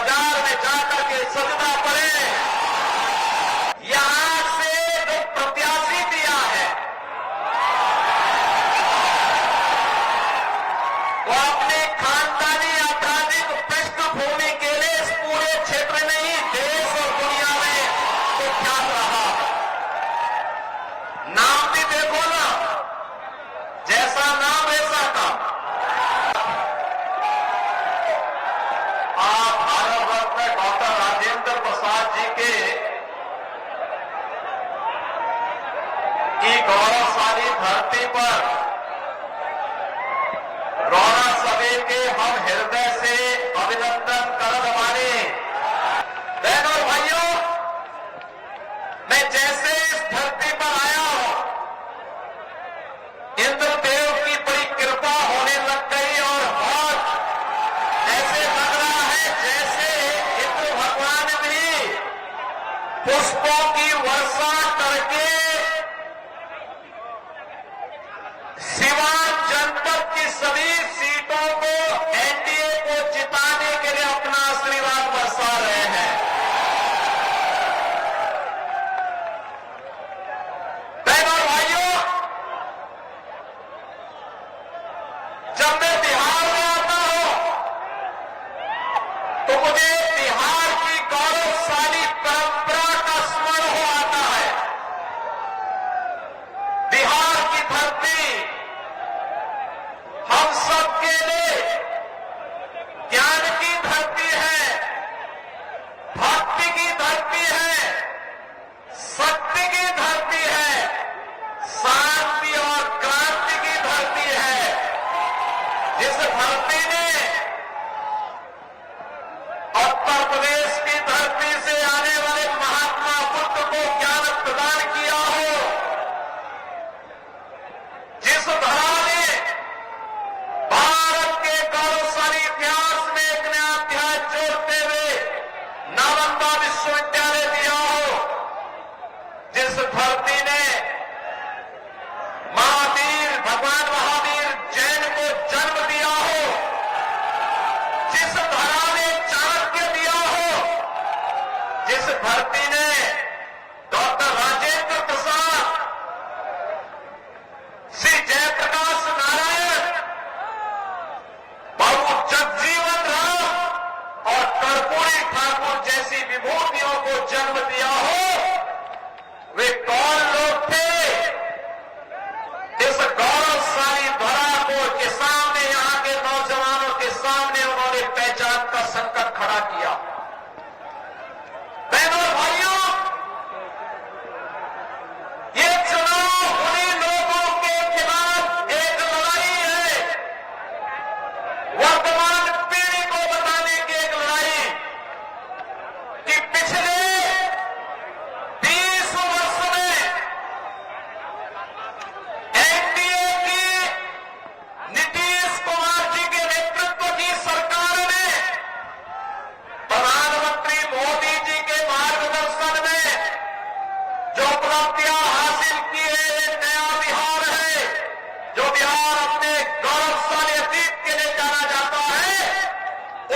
बाजार में जाकर के सजना पड़े, यहां से जो प्रत्याशी दिया है वो अपने खानदानी आपराधिक पृष्ठभूमि के लिए इस पूरे क्षेत्र में ही देश और दुनिया में कुख्यात रहा। नाम भी देखो ना, जैसा नाम वैसा काम। आप भारत रत्न डॉक्टर राजेंद्र प्रसाद जी के की गौरवशाली धरती पर रौना सभे के हम हृदय से अभिनंदन कर माने। बहनों और भाइयों, मैं जैसे इस धरती पर आया हूं, इंद्रदेव की बड़ी कृपा होने लग गई और बहुत ऐसे लग रहा है जैसे इंद्र भगवान भी पुष्पों की वर्षा करके सिवान जनपद की सभी सीटों को एनडीए को जिताने के लिए अपना आशीर्वाद बरसा रहे हैं। बहनों और भाइयों, जब मैं बिहार में आता हूं तो मुझे बिहार की गौरवशाली परंपरा का स्मरण हो आता है। बिहार की धरती हम सबके लिए ज्ञान की धरती है, भक्ति की धरती है, शक्ति की धरती है, शांति और क्रांति की धरती है। जिस धरती ने उत्तर प्रदेश की धरती से आने वाले महात्मा बुद्ध को ज्ञान प्रदान किया हो, जिस धरा ने भारत के गौरवशाली इतिहास में एक नया अध्याय जोड़ते हुए नालंदा विश्वविद्यालय दिया हो, जिस धरती ने महावीर भगवान महावीर जैन को जन्म दिया हो, जिस धरा ने चाणक्य दिया हो, जिस धरती ने डॉक्टर राजेंद्र प्रसाद, श्री जयप्रकाश नारायण, बाबू जगजीवन राम और कर्पूरी ठाकुर जैसी विभूतियों को जन्म दिया हो, वे कौन लोग थे? इस गौरवशाली धरा को के सामने, यहां के नौजवानों के सामने उन्होंने पहचान का संकट खड़ा किया। बहनों और भाइयों, ये चुनाव उन्हीं लोगों के खिलाफ एक लड़ाई है, वर्तमान पीढ़ी को बताने की एक लड़ाई कि पिछले 20 वर्ष में एनडीए की नीतीश कुमार जी के नेतृत्व की सरकार ने प्रधानमंत्री मोदी जी के मार्गदर्शन में जो उपलब्धियां हासिल की है, ये नया बिहार है, जो बिहार अपने गौरवशाली अतीत के लिए जाना जाता है।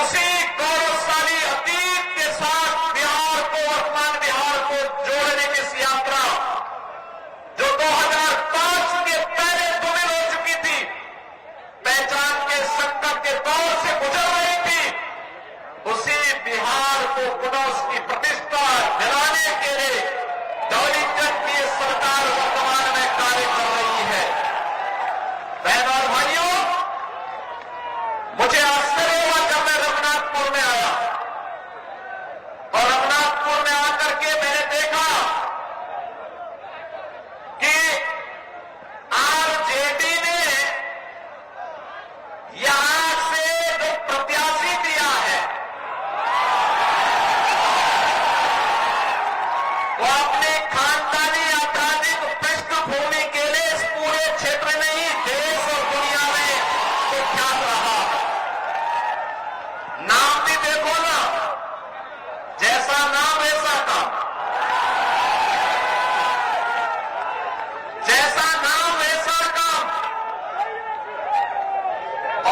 उसी गौरवशाली अतीत के साथ बिहार को, वर्तमान बिहार को जोड़ने की इस यात्रा जो 2005 के पहले धुमिल हो चुकी थी, पहचान के संकट के दौर से गुजर रही थी, उसी बिहार को पुनः उसकी प्रतिष्ठा दिलाने के लिए डबलीगढ़ की ये सरकार वर्तमान में कार्य कर रही है। बहनों और भाइयों, मुझे आश्चर्य हुआ जब मैं रघुनाथपुर में आया और रघुनाथपुर में आकर के मैंने देखा कि आरजेडी ने यहां से जो प्रत्याशी दिया है वो अपने खानदानी आपराधिक पृष्ठभूमि के लिए इस पूरे क्षेत्र में ही देश और दुनिया में कुख्यात रहा। नाम भी देखो ना, जैसा नाम वैसा काम। जैसा नाम वैसा काम।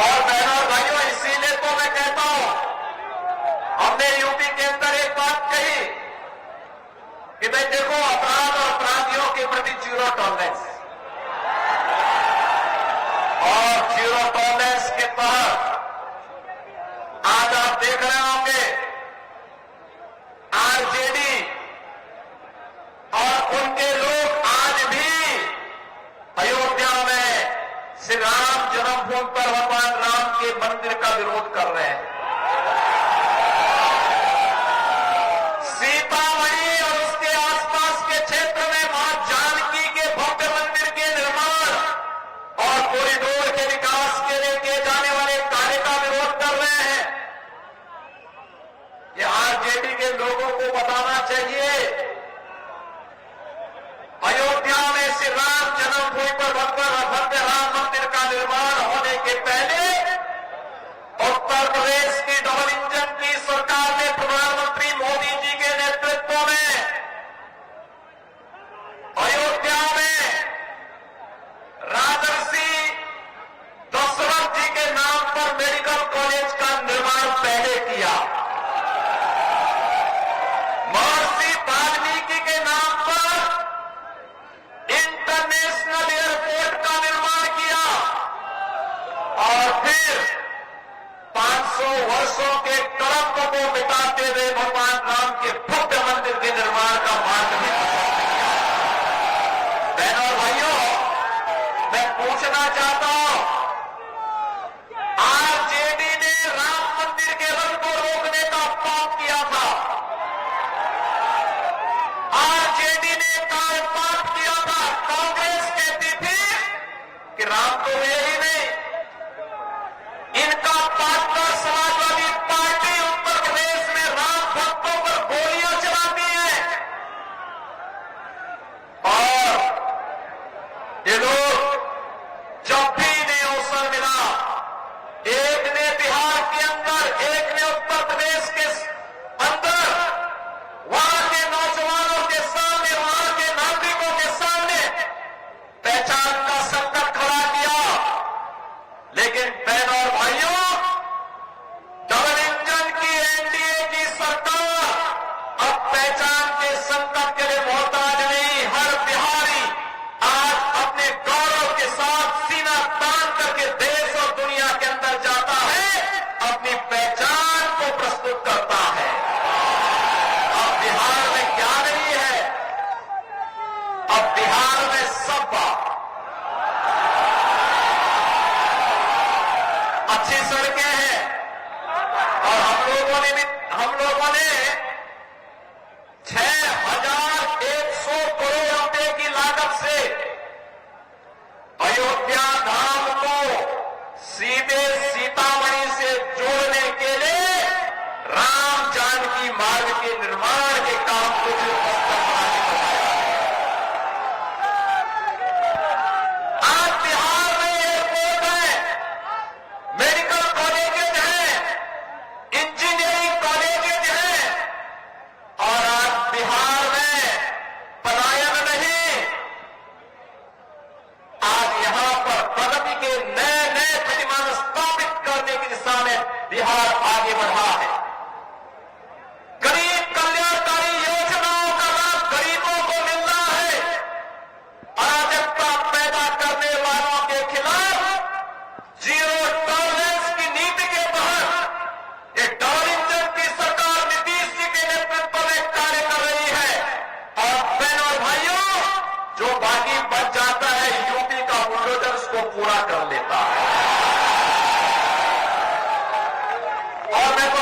और बहनों और भाइयों, इसीलिए तो मैं कहता हूं, हमने यूपी के अंदर एक बात कही कि भाई देखो, अपराध और अपराधियों के प्रति जीरो टॉलरेंस, और जीरो टॉलरेंस के तहत आज आप देख रहे होंगे आरजेडी और उनके लोग आज भी अयोध्या में श्री राम जन्मभूमि पर भगवान राम के मंदिर का विरोध कर रहे हैं। सीतामढ़ी और उसके आसपास के क्षेत्र में मां जानकी के भव्य मंदिर के निर्माण और कॉरिडोर के विकास के लिए किए जाने वाले कार्य का विरोध कर रहे हैं। ये आरजेडी के लोगों को बताना चाहिए, अयोध्या में श्री राम जन्मभूमि पर भव्य राम मंदिर का निर्माण होने के पहले उत्तर प्रदेश की डबल इंजन की सरकार ने प्रधानमंत्री मोदी जी के नेतृत्व में अयोध्या में राजर्षि दशरथ जी के नाम पर मेडिकल कॉलेज का निर्माण पहले किया, महर्षि वाल्मीकि के नाम पर इंटरनेशनल एयरपोर्ट का निर्माण किया, और फिर 500 वर्षों के कलंक को मिटाते हुए भगवान राम के भव्य मंदिर के निर्माण का मार्ग भी प्रशस्त किया। बहनों और भाइयों, मैं पूछना चाहता हूं, आरजेडी ने राम मंदिर के रंग को रोकने का पाप किया था, आरजेडी ने पाप किया था। कांग्रेस कहती थी कि राम तो है ही नहीं, इनका पार्टनर समाजवादी पार्टी उत्तर प्रदेश में राम भक्तों पर गोलियां चलाती है, और ये लोग जब भी इन्हें अवसर मिला, एक ने बिहार के अंदर, एक ने उत्तर प्रदेश के अंदर, वहां के नौजवानों के सामने, वहां के नागरिकों के सामने पहचान का संकट खड़ा किया। लेकिन बहनों और भाइयों, डबल इंजन की एनडीए की सरकार अब पहचान के संकट के लिए मोहताज नहीं। हर बिहारी आज अपने गौरव के साथ सीना तान करके देश और दुनिया के अंदर जाता है, अपनी पहचान को प्रस्तुत करता है। अब बिहार में क्या नहीं है, अब बिहार में सब अच्छी सड़कें हैं, और हम लोगों ने 6,100 करोड़ रुपए की लागत से अयोध्या धाम को सीधे सीतामढ़ी से जोड़ने के लिए राम जानकी मार्ग के निर्माण के काम को जो आज बिहार में एयरपोर्ट है, मेडिकल कॉलेजेज हैं, इंजीनियरिंग कॉलेजेज हैं, और आज बिहार में पलायन नहीं, आज यहां पर प्रगति के नए नए प्रतिमान स्थापित करने की दिशा में बिहार आगे बढ़ा है। गरीब कल्याणकारी योजनाओं का लाभ गरीबों को मिल रहा है। अराजकता पैदा करने वालों के खिलाफ जीरो टॉलरेंस की नीति के तहत एक डबल इंजन की सरकार नीतीश जी के नेतृत्व में कार्य कर रही है। और बहनों और भाइयों, जो बाकी बच जाता है, यूपी का बुलडोजर उसको पूरा कर लेता है। और मैं तो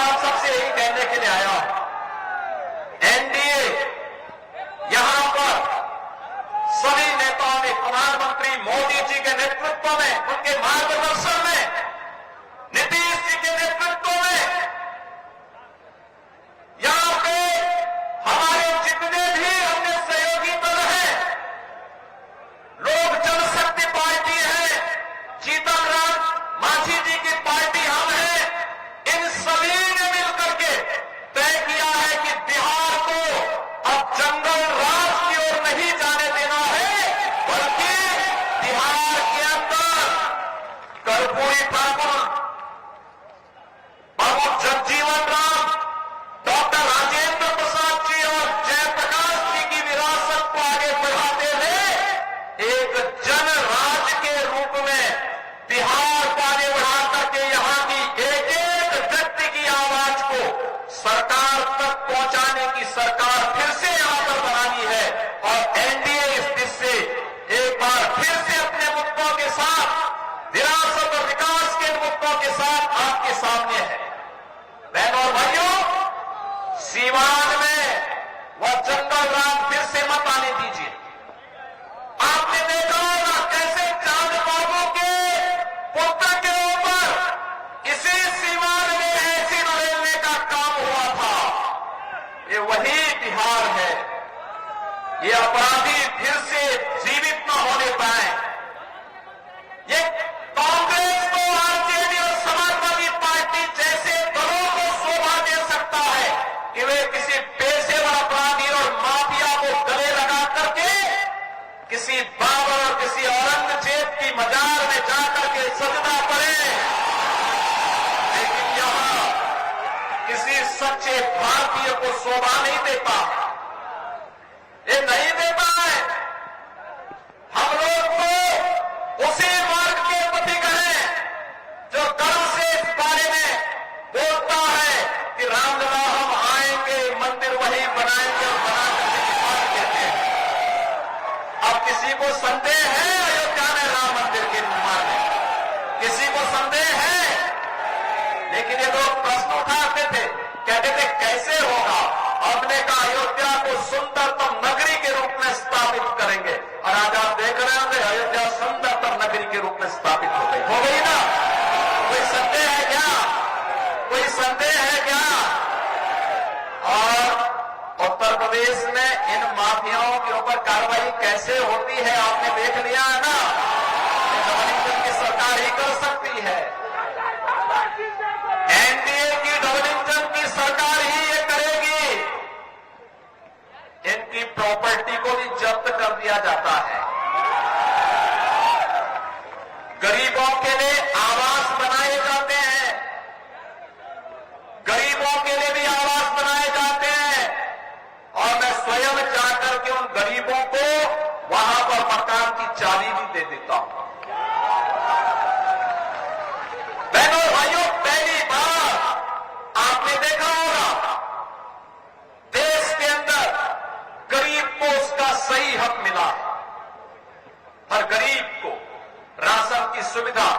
तक पहुंचाने की सरकार फिर से यहां पर बनानी है और एनडीए इस दिश से एक बार फिर से अपने मुद्दों के साथ, विरासत और विकास के मुद्दों के साथ आपके सामने है। बहनों और भाइयों, सीवान में वह जंगल राज फिर से मत आने दीजिए। आपने देखा होगा कैसे चांद बाबू के पुत्र के ऊपर इसी सीवान में एसिड उड़ेलने का काम हुआ था। ये वही बिहार है। ये अपराधी फिर से जीवित न होने पाए। ये कांग्रेस को आरजेडी और समाजवादी पार्टी जैसे दलों को शोभा दे सकता है कि वे किसी पेशेवर अपराधी और माफिया को गले लगा करके किसी बाबर और किसी औरंगजेब की मजार में जाकर के सजदा करें, लेकिन यहां किसी सच्चे भारतीय को शोभा नहीं देता। ये नहीं देता है। हम लोग तो उसी मार्ग के पथिक हैं जो गर्व से इस बारे में बोलता है कि रामलला हम आएंगे, मंदिर वही बनाएंगे और बना करके दिखा देते हैं। अब किसी को संदेह है अयोध्या में राम मंदिर के निर्माण में? किसी को संदेह है? लेकिन ये लोग प्रश्न उठाते थे, कहते थे कैसे होगा? हमने कहा अयोध्या को सुंदरतम नगरी के रूप में स्थापित करेंगे और आज आप देख रहे होंगे अयोध्या सुंदरतम नगरी के रूप में स्थापित हो गई ना? कोई संदेह है क्या? कोई संदेह है क्या? और उत्तर प्रदेश में इन माफियाओं के ऊपर कार्रवाई कैसे होती है आपने देख लिया है ना? डबल इंजन की सरकार ही कर सकती है। एनडीए की डबल इंजन की सरकार ही ये करेगी। इनकी प्रॉपर्टी को भी जब्त कर दिया जाता है। गरीबों के लिए आवास बनाए जाते हैं। गरीबों के लिए भी आवास बनाए जाते हैं और मैं स्वयं जाकर के उन गरीबों को वहां पर मकान की चाबी भी दे देता हूं। बहनों भाइयों, पहली बार आपने देखा होगा देश के अंदर गरीब को उसका सही हक मिला है। हर गरीब को राशन की सुविधा,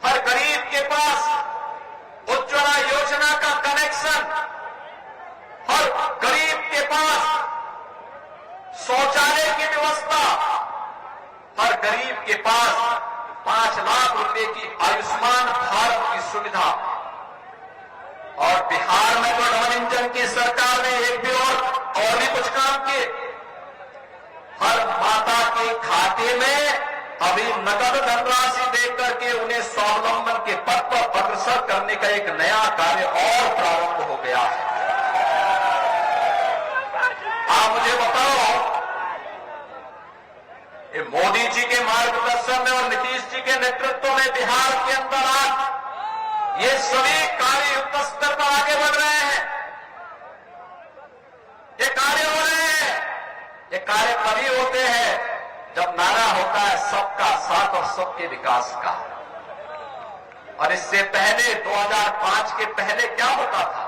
हर गरीब के पास उज्ज्वला योजना का कनेक्शन, हर गरीब के पास शौचालय की व्यवस्था, हर गरीब के पास 5 लाख रुपए की आयुष्मान भारत की सुविधा। और बिहार में तो डबल इंजन की सरकार ने एक भी और भी कुछ काम किए। हर माता के खाते में अभी नकद धनराशि देकर के उन्हें स्वावलंबन के पथ पर अग्रसर करने का एक नया कार्य और प्रारंभ हो गया है। आप मुझे बताओ, ये मोदी जी के मार्गदर्शन में और नीतीश जी के नेतृत्व में बिहार के अंदर आज ये सभी कार्य युद्ध स्तर पर आगे बढ़ रहे हैं। ये कार्य हो रहे हैं। ये कार्य तभी होते हैं जब नारा होता है सबका साथ और सबके विकास का। और इससे पहले 2005 के पहले क्या होता था?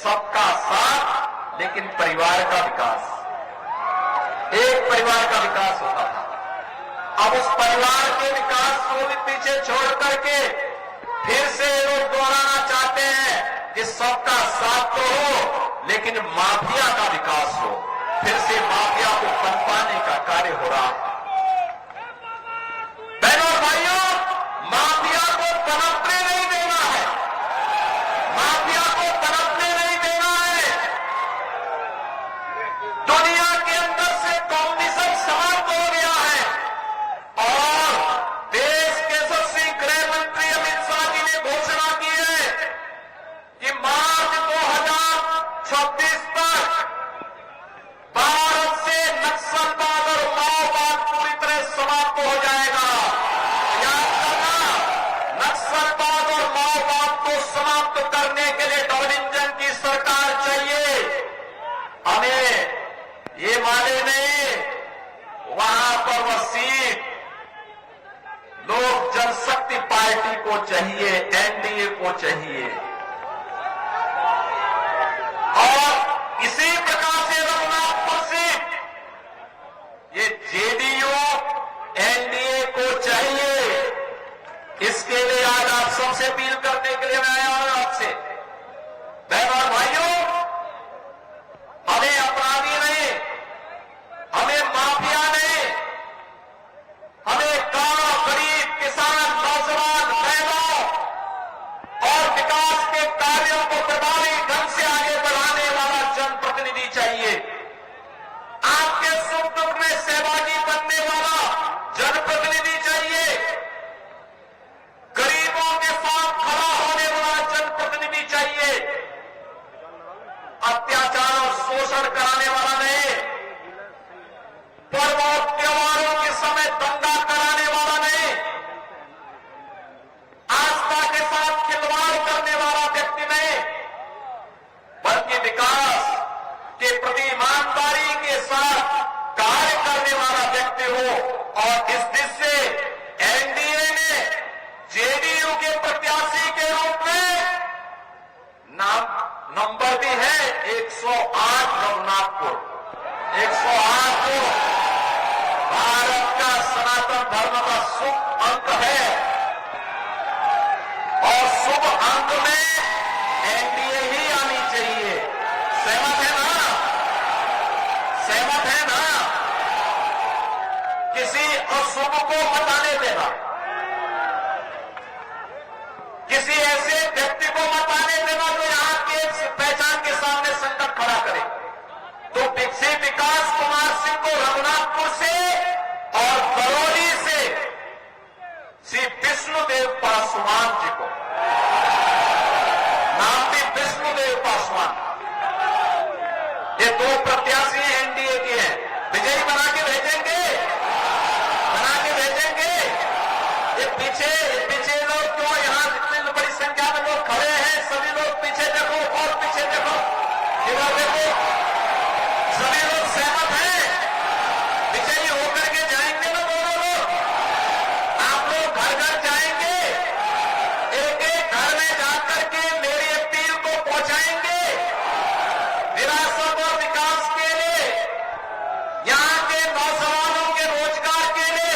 सबका साथ लेकिन परिवार का विकास, एक परिवार का विकास होता था। अब उस परिवार के विकास को भी पीछे छोड़ करके फिर से लोग दोहराना चाहते हैं कि सबका साथ तो हो लेकिन माफिया का विकास हो। फिर से माफिया को पनपाने का कार्य हो रहा है। बहनों और भाइयों, माफिया को पनपने नहीं देना है। माफिया को पनपने नहीं देना है। दुनिया के अंदर से कम्युनिज्म समाप्त हो गया है और देश के यशस्वी गृह मंत्री अमित शाह जी ने घोषणा की है कि मार्च 2026 तक भारत से नक्सलवाद और माओवाद पूरी तरह समाप्त हो जाएगा। याद करना, नक्सलवाद और माओवाद को समाप्त करने के लिए डबल इंजन की सरकार चाहिए। हमें ये माने नहीं, वहां पर वह सीट लोक जनशक्ति पार्टी को चाहिए, एनडीए को चाहिए। विकास के प्रति ईमानदारी के साथ कार्य करने वाला व्यक्ति हो और इस दिशा से एनडीए ने जेडीयू के प्रत्याशी के रूप में नंबर भी है 108 रघुनाथपुर 108 को भारत का सनातन धर्म का शुभ अंक है और शुभ अंक में एनडीए ही आनी चाहिए। सहमत है ना? सहमत है ना? किसी अशुभ को मत आने देना, किसी ऐसे व्यक्ति को मत आने देना जो यहां के पहचान के सामने संकट खड़ा करे। तो श्री विकास कुमार सिंह को रघुनाथपुर से और करौली से श्री विष्णुदेव पासवान जी को, नाम भी विष्णुदेव पासवान, ये दो प्रत्याशी एनडीए के हैं। विजयी बना के भेजेंगे, बना के भेजेंगे। ये पीछे लोग क्यों यहां इतनी बड़ी संख्या में लोग खड़े हैं? सभी लोग पीछे देखो और पीछे देखो, इधर देखो, सभी लोग सहमत हैं, विजयी होकर के जाएंगे ना दोनों लोग। आप लोग घर घर जाएंगे, एक एक घर में जाकर के मेरी अपील को पहुंचाएंगे। विरासत और विकास के लिए, यहां के नौजवानों के रोजगार के लिए,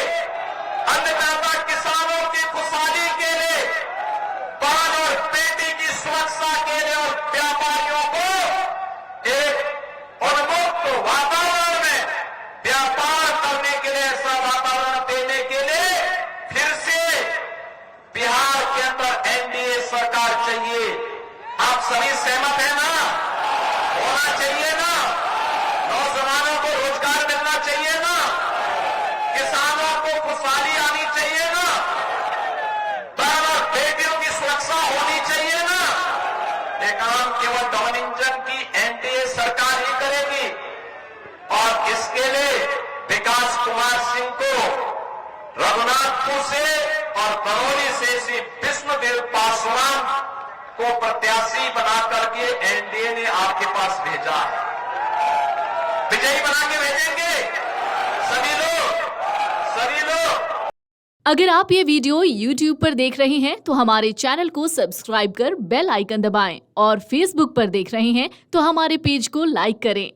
अन्नदाता किसानों की खुशहाली के लिए, बाल और बेटी की सुरक्षा के लिए और व्यापारियों को एक उन्मुक्त वातावरण में व्यापार करने के लिए, ऐसा वातावरण देने के लिए फिर से बिहार के अंदर एनडीए सरकार चाहिए। आप सभी सहमत हैं ना? होना चाहिए ना? नौजवानों को रोजगार मिलना चाहिए ना? किसानों को खुशहाली आनी चाहिए ना? बाल और बेटियों की सुरक्षा होनी चाहिए ना? ये काम केवल डबल इंजन की एनडीए सरकार ही करेगी और इसके लिए विकास कुमार सिंह को रघुनाथपुर से और करौली से श्री विष्णुदेव पासवान को प्रत्याशी बना करके एनडीए ने आपके पास भेजा है। विजयी बना के भेजेंगे सभी लोग, सभी लोग। अगर आप ये वीडियो YouTube पर देख रहे हैं तो हमारे चैनल को सब्सक्राइब कर बेल आइकन दबाएं और Facebook पर देख रहे हैं तो हमारे पेज को लाइक करें।